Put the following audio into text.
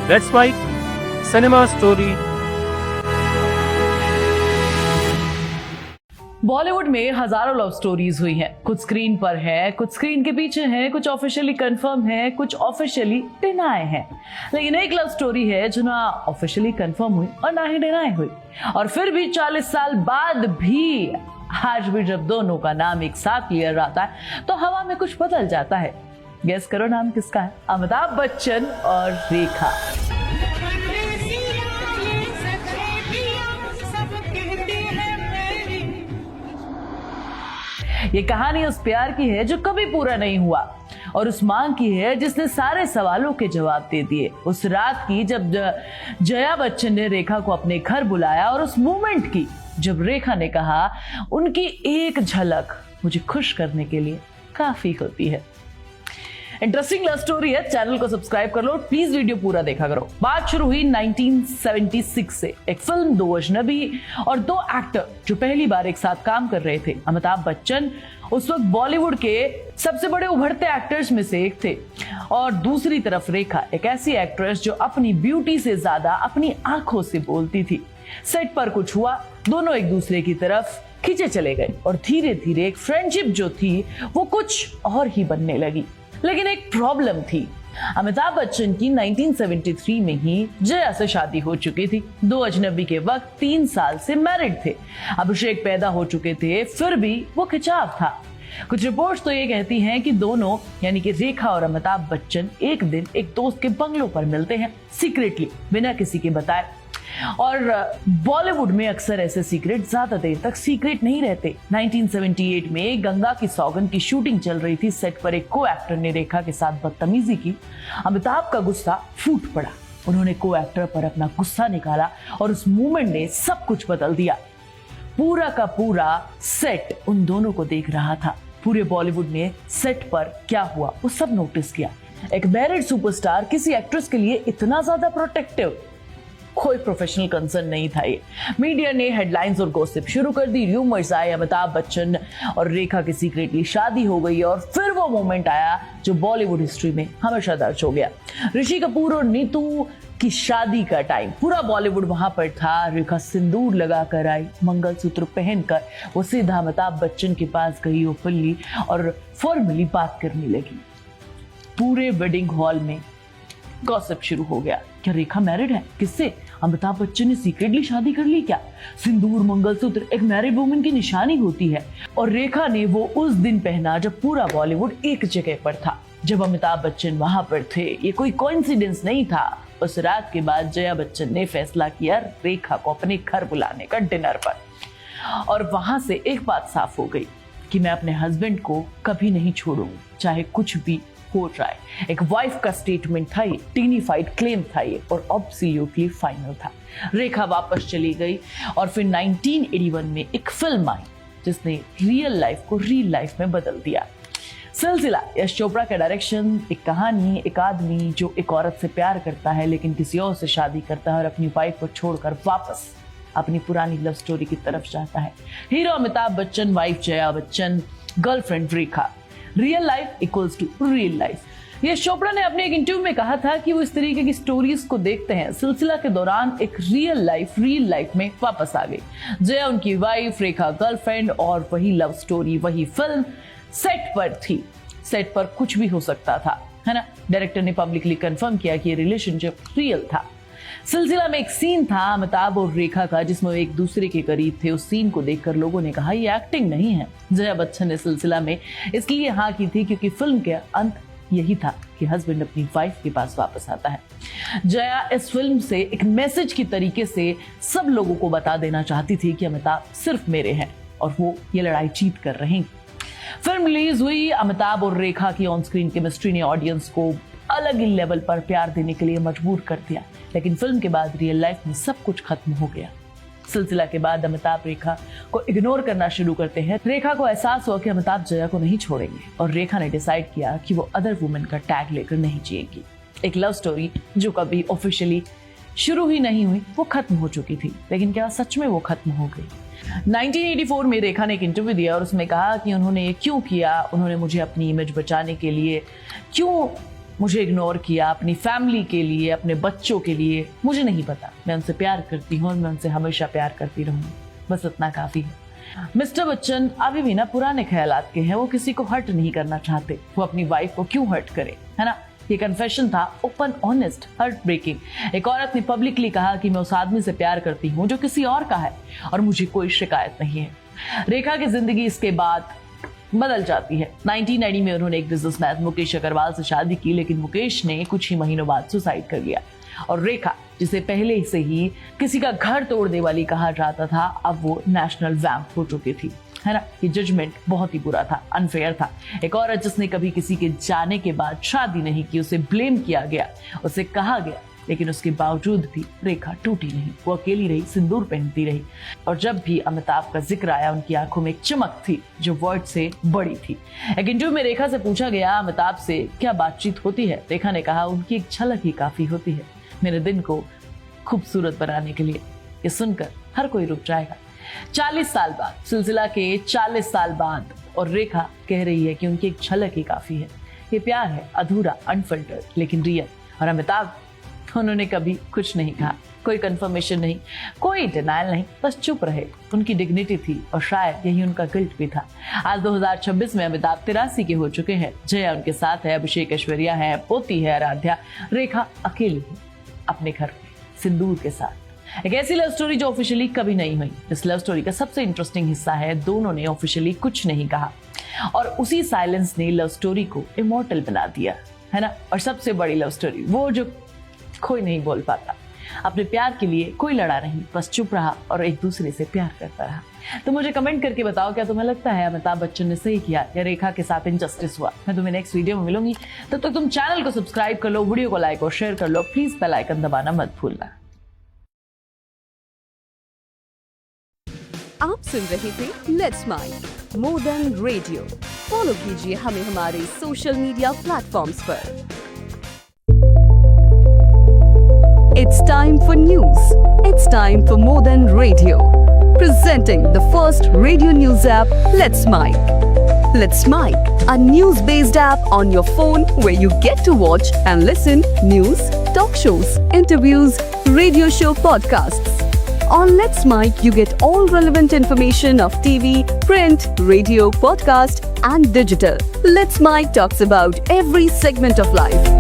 Let's write cinema story. Bollywood में हजारों love stories हुई हैं। कुछ स्क्रीन पर है, कुछ स्क्रीन के पीछे है, कुछ ऑफिशियली कंफर्म है, कुछ ऑफिशियली डिनाई है। लेकिन एक लव स्टोरी है जो ना ऑफिशियली कंफर्म हुई और ना ही डिनाई हुई, और फिर भी 40 साल बाद भी आज भी जब दोनों का नाम एक साथ लिया जाता है तो हवा में कुछ बदल जाता है। गेस करो नाम किसका है? अमिताभ बच्चन और रेखा। ये कहानी उस प्यार की है जो कभी पूरा नहीं हुआ, और उस मांग की है जिसने सारे सवालों के जवाब दे दिए। उस रात की जब जया बच्चन ने रेखा को अपने घर बुलाया, और उस मोमेंट की जब रेखा ने कहा उनकी एक झलक मुझे खुश करने के लिए काफी होती है। इंटरेस्टिंग लव स्टोरी है, चैनल को सब्सक्राइब कर लो, प्लीज वीडियो पूरा देखा करो। बात शुरू हुई 1976 से। एक फिल्म, दो अजनबी और दो एक्टर जो पहली बार एक साथ काम कर रहे थे। अमिताभ बच्चन उस वक्त बॉलीवुड के सबसे बड़े उभरते एक्टर्स में से एक थे, और दूसरी तरफ रेखा, एक ऐसी एक्ट्रेस जो अपनी ब्यूटी से ज्यादा अपनी आंखों से बोलती थी। सेट पर कुछ हुआ, दोनों एक दूसरे की तरफ खींचे चले गए, और धीरे धीरे एक फ्रेंडशिप जो थी वो कुछ और ही बनने लगी। लेकिन एक प्रॉब्लम थी। अमिताभ बच्चन की 1973 में ही जया से शादी हो चुकी थी। दो अजनबी के वक्त 3 साल से मैरिड थे। अभिषेक पैदा हो चुके थे, फिर भी वो खिंचाव था। कुछ रिपोर्ट्स तो ये कहती हैं कि दोनों यानी कि रेखा और अमिताभ बच्चन एक दिन एक दोस्त के बंगलों पर मिलते हैं, सीक्रेटली, बिना किसी के बताए। और बॉलीवुड में अक्सर ऐसे सीक्रेट ज्यादा देर तक सीक्रेट नहीं रहते। 1978 में गंगा की सौगन की शूटिंग चल रही थी। सेट पर एक को एक्टर ने रेखा के साथ बदतमीजी की। अमिताभ का गुस्सा फूट पड़ा। उन्होंने को एक्टर पर अपना गुस्सा निकाला, और उस मूवमेंट ने सब कुछ बदल दिया। पूरा का पूरा सेट उन दोनों को देख रहा था। पूरे बॉलीवुड ने सेट पर क्या हुआ वो सब नोटिस किया। एक मैरिड सुपरस्टार किसी एक्ट्रेस के लिए इतना ज्यादा प्रोटेक्टिव, कोई प्रोफेशनल कंसर्न नहीं था ये। मीडिया ने हेडलाइंस और गॉसिप शुरू कर दी। रूमर्स आए अमिताभ बच्चन और रेखा की सीक्रेटली शादी हो गई, और फिर वो मोमेंट आया जो बॉलीवुड हिस्ट्री में हमेशा दर्ज हो गया। ऋषि कपूर और नीतू की शादी का टाइम, पूरा बॉलीवुड वहां पर था। रेखा सिंदूर लगाकर आई, मंगलसूत्र पहनकर वो सीधा अमिताभ बच्चन के पास गई, ओपनली और फॉर्मली बात करने लगी। पूरे वेडिंग हॉल में गॉसिप शुरू हो गया। क्या रेखा मैरिड है? किससे? अमिताभ बच्चन ने सीक्रेटली शादी कर ली क्या? सिंदूर मंगलसूत्र एक मैरिड वुमन की निशानी होती है, और रेखा ने वो उस दिन पहना जब पूरा बॉलीवुड एक जगह पर था, जब अमिताभ बच्चन वहां पर थे। ये कोई कोइंसिडेंस नहीं था। उस रात के बाद जया बच्चन ने फैसला किया रेखा को अपने घर बुलाने का डिनर पर, और वहां से एक बात साफ हो गई कि मैं अपने हस्बैंड को कभी नहीं छोड़ूंगी, चाहे कुछ भी हो जाए। एक वाइफ का स्टेटमेंट था ये, डिग्निफाइड क्लेम था ये, और एब्सोल्युटली फाइनल था। रेखा वापस चली गई, और फिर 1981 में एक फिल्म आई जिसने रियल लाइफ को रियल लाइफ में बदल दिया। सिलसिला, यश चोपड़ा का डायरेक्शन। एक कहानी, एक आदमी जो एक औरत से प्यार करता है लेकिन किसी और से शादी करता है, और अपनी वाइफ को छोड़कर वापस अपनी पुरानी लव स्टोरी की तरफ जाता है। Hero Amitabh Bachchan, wife Jaya Bachchan, girlfriend Rekha. Real life equals to real life. Yash Chopra ने अपने एक इंटरव्यू में कहा था कि वो इस तरीके की स्टोरीज को देखते हैं। सिलसिला के दौरान एक रियल लाइफ में वापस आ गई। जया उनकी वाइफ, रेखा गर्लफ्रेंड, और वही लव स्टोरी, वही फिल्म सेट पर थी। सेट पर कुछ भी हो सकता था, है ना। डायरेक्टर ने पब्लिकली कंफर्म किया कि ये रिलेशनशिप रियल था। सिलसिला में एक सीन था अमिताभ और रेखा का जिसमें वो एक दूसरे के करीब थे। उस सीन को देखकर लोगों ने कहा ये एक्टिंग नहीं है। जया बच्चन ने सिलसिला में इसलिए हाँ की थी क्योंकि फिल्म के अंत यही था कि हस्बैंड अपनी वाइफ के पास वापस आता है। जया इस फिल्म से एक मैसेज की तरीके से सब लोगों को बता देना चाहती थी कि अमिताभ सिर्फ मेरे हैं, और वो ये लड़ाई जीत कर रहेंगे। फिल्म रिलीज हुई। अमिताभ और रेखा की ऑन स्क्रीन केमिस्ट्री ने ऑडियंस को अलग ही लेवल पर प्यार देने के लिए मजबूर कर दिया। लेकिन फिल्म के बाद रियल लाइफ में सब कुछ खत्म हो गया। सिलसिला के बाद अमिताभ रेखा को इग्नोर करना शुरू करते हैं। रेखा को एहसास हुआ कि अमिताभ जया को नहीं छोड़ेंगे, और रेखा ने डिसाइड किया कि वो अदर वुमेन का टैग लेकर नहीं जिएगी। एक लव स्टोरी जो कभी ऑफिशियली शुरू ही नहीं हुई, वो खत्म हो चुकी थी। लेकिन क्या सच में वो खत्म हो गई? 1984 में रेखा ने एक इंटरव्यू दिया और उसमें कहा कि उन्होंने ये क्यों किया, उन्होंने मुझे अपनी इमेज बचाने के लिए क्यों मुझे इग्नोर किया अपनी फैमिली के लिए, अपने बच्चों के लिए, मुझे नहीं पता। मैं उनसे प्यार करती हूँ और मैं उनसे हमेशा प्यार करती रहूंगी, बस इतना काफी है। मिस्टर बच्चन अभी भी ना पुराने ख्यालात के हैं, वो किसी को हर्ट नहीं करना चाहते। वो अपनी वाइफ को क्यों हर्ट करे, है ना। ये कन्फेशन था, ओपन, ऑनेस्ट, हार्ट ब्रेकिंग। एक औरत ने पब्लिकली कहा कि मैं उस आदमी से प्यार करती हूँ जो किसी और का है और मुझे कोई शिकायत नहीं है। रेखा की जिंदगी इसके बाद बदल जाती है। 1990 में उन्होंने एक बिजनेसमैन मुकेश अग्रवाल से शादी की, लेकिन मुकेश ने कुछ ही महीनों बाद सुसाइड कर लिया और रेखा, जिसे पहले से ही किसी का घर तोड़ने वाली कहा जाता था, अब वो नेशनल वैम्प हो चुकी थी, है ना। ये जजमेंट बहुत ही बुरा था, अनफेयर था। एक औरत जिसने कभी किसी के जाने के बाद शादी नहीं की, उसे ब्लेम किया गया, उसे कहा गया, लेकिन उसके बावजूद भी रेखा टूटी नहीं। वो अकेली रही, सिंदूर पहनती रही और जब भी अमिताभ का जिक्र आया उनकी आंखों में एक चमक थी जो वर्ड से बड़ी थी। एक इंटरव्यू में रेखा से पूछा गया अमिताभ से क्या बातचीत होती है, रेखा ने कहा उनकी एक झलक ही काफी होती है मेरे दिन को खूबसूरत बनाने के लिए। ये सुनकर हर कोई रुक जाएगा। 40 साल बाद, सिलसिला के 40 साल बाद, और रेखा कह रही है कि उनकी एक झलक ही काफी है। ये प्यार है, अधूरा, अनफिल्टर्ड लेकिन रियल। और अमिताभ, उन्होंने कभी कुछ नहीं कहा, कोई कंफर्मेशन नहीं, कोई डिनायल नहीं, बस चुप रहे। उनकी डिग्निटी थी और शायद यही उनका गिल्ट भी था। आज 2026 में अमिताभ 83 के हो चुके हैं। जया उनके साथ है, अभिषेक ऐश्वर्या है, पोती है आराध्या, रेखा अकेली है अपने घर में सिंदूर के साथ। एक ऐसी लव स्टोरी जो ऑफिशियली कभी नहीं हुई। इस लव स्टोरी का सबसे इंटरेस्टिंग हिस्सा है दोनों ने ऑफिशियली कुछ नहीं कहा और उसी साइलेंस ने लव स्टोरी को इमॉर्टल बना दिया, है ना। और सबसे बड़ी लव स्टोरी वो जो कोई नहीं बोल पाता। अपने प्यार के लिए कोई लड़ा नहीं, बस चुप रहा और एक दूसरे से प्यार करता रहा। तो मुझे कमेंट करके बताओ, क्या तुम्हें लगता है अमिताभ बच्चन ने सही किया या रेखा के साथ इनजस्टिस हुआ। मैं तुम्हें नेक्स्ट वीडियो में मिलूंगी, तब तक तुम चैनल को सब्सक्राइब कर लो, वीडियो को लाइक और शेयर कर लो, प्लीज बेल आइकन दबाना मत भूलना। आप सुन रहे थे लेट्स माइंड मोदन रेडियो। फॉलो कीजिए हमें हमारे सोशल मीडिया प्लेटफॉर्म्स पर। It's time for news. It's time for More Than Radio. Presenting the first radio news app, Let's Mic. Let's Mic, a news-based app on your phone where you get to watch and listen news, talk shows, interviews, radio show podcasts. On Let's Mic, you get all relevant information of TV, print, radio, podcast, and digital. Let's Mic talks about every segment of life.